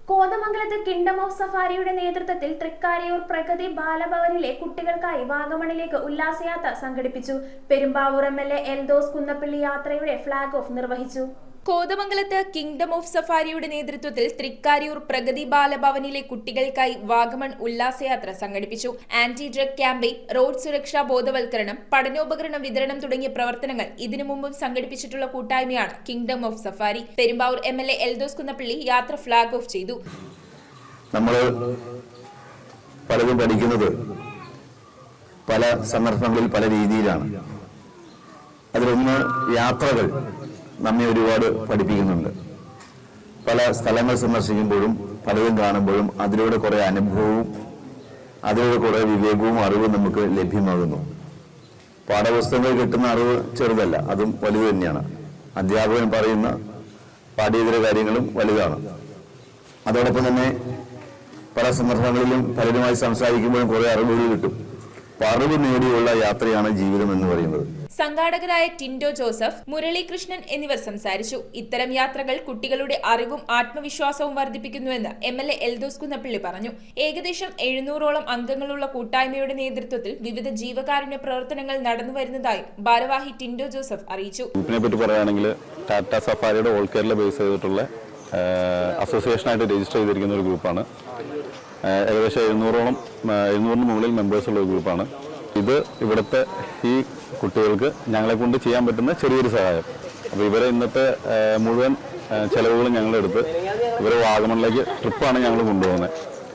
കോതമംഗലത്ത് kingdom of സഫാരിയുടെ നേതൃത്വത്തിൽ തൃക്കാരിയൂർ പ്രഗതി ബാലഭവനിലെ കുട്ടികൾക്കായി വാഗമണിലേക്ക് ഉല്ലാസയാത്ര സംഘടിപ്പിച്ചു. പെരുമ്പാവൂർ MLA എൽദോസ് കുന്നപ്പള്ളി യാത്രയുടെ ഫ്ളാഗ് ഓഫ് നിർവഹിച്ചു. കോതമംഗലത്ത് കിങ്ഡം ഓഫ് സഫാരിയുടെ നേതൃത്വത്തിൽ തൃക്കാരിയൂർ പ്രഗതി ബാലഭവനിലെ കുട്ടികൾക്കായി വാഗമൺ ഉല്ലാസയാത്ര സംഘടിപ്പിച്ചു. ആന്റി ഡ്രഗ് ക്യാമ്പയിൻ, റോഡ് സുരക്ഷാ ബോധവൽക്കരണം, പഠനോപകരണ വിതരണം തുടങ്ങിയ പ്രവർത്തനങ്ങൾ ഇതിനു മുമ്പും സംഘടിപ്പിച്ചിട്ടുള്ള കൂട്ടായ്മയാണ് Kingdom of Safari. Perumbavoor MLA Eldhose Kunnappilly യാത്ര ഫ്ളാഗ് ഓഫ് ചെയ്തു. നമ്മൾ പലതും പഠിക്കുന്നത് പല സന്ദർഭങ്ങളിൽ പല രീതിയിലാണ്. അതിലൊന്ന് യാത്രകൾ നമ്മെ ഒരുപാട് പഠിപ്പിക്കുന്നുണ്ട്. പല സ്ഥലങ്ങൾ സന്ദർശിക്കുമ്പോഴും പലതും കാണുമ്പോഴും അതിലൂടെ കുറെ അനുഭവവും അതിലൂടെ കുറെ വിവേകവും അറിവും നമുക്ക് ലഭ്യമാകുന്നു. പാഠപുസ്തകങ്ങൾ കിട്ടുന്ന അറിവ് ചെറുതല്ല, അതും വലുത് തന്നെയാണ്. അധ്യാപകൻ പറയുന്ന പാഠ്യേതര കാര്യങ്ങളും വലുതാണ്. അതോടൊപ്പം തന്നെ പല സന്ദർഭങ്ങളിലും പലരുമായി സംസാരിക്കുമ്പോഴും കുറെ അറിവുകൾ കിട്ടും. അറിവ് നേടിയുള്ള യാത്രയാണ് ജീവിതം എന്ന് പറയുന്നത്. സംഘാടകരായ ടിൻഡോ ജോസഫ്, മുരളീകൃഷ്ണൻ എന്നിവർ സംസാരിച്ചു. ഇത്തരം യാത്രകൾ കുട്ടികളുടെ അറിവും ആത്മവിശ്വാസവും വർദ്ധിപ്പിക്കുന്നുവെന്ന് MLA എൽദോസ് കുന്നപ്പള്ളി പറഞ്ഞു. ഏകദേശം 700ഓളം അംഗങ്ങളുള്ള കൂട്ടായ്മയുടെ നേതൃത്വത്തിൽ വിവിധ ജീവകാരുണ്യ പ്രവർത്തനങ്ങൾ നടന്നുവരുന്നതായും ഭാരവാഹി ടിൻഡോ ജോസഫ് അറിയിച്ചു. ഗ്രൂപ്പിനെ പറ്റി പറയുകയാണെങ്കിൽ ടാറ്റ സഫാരിയുടെ ഓൾ കേരള ബേസ് ചെയ്തിട്ടുള്ള അസോസിയേഷനായിട്ട് രജിസ്റ്റർ ചെയ്തിരിക്കുന്ന ഒരു ഗ്രൂപ്പാണ്. ഏകദേശം 700-ന് മുകളിൽ മെമ്പേഴ്സുള്ള ഒരു ഗ്രൂപ്പാണ്. ഇത് ഇവിടുത്തെ ഈ കുട്ടികൾക്ക് ഞങ്ങളെ കൊണ്ട് ചെയ്യാൻ പറ്റുന്ന ചെറിയൊരു സഹായം. അപ്പോൾ ഇവരെ ഇന്നത്തെ മുഴുവൻ ചെലവുകളും ഞങ്ങളെടുത്ത് ഇവരെ വാഗമണിലേക്ക് ട്രിപ്പാണ് ഞങ്ങൾ കൊണ്ടുപോകുന്നത്.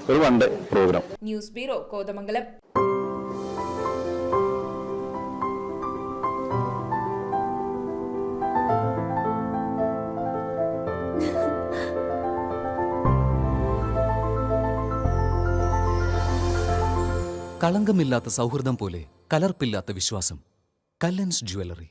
ഒരു 1 day program. News bureau, Kothamangalam. കളങ്കമില്ലാത്ത സൗഹൃദം പോലെ കലർപ്പില്ലാത്ത വിശ്വാസം. കല്ലൻസ് ജ്വല്ലറി.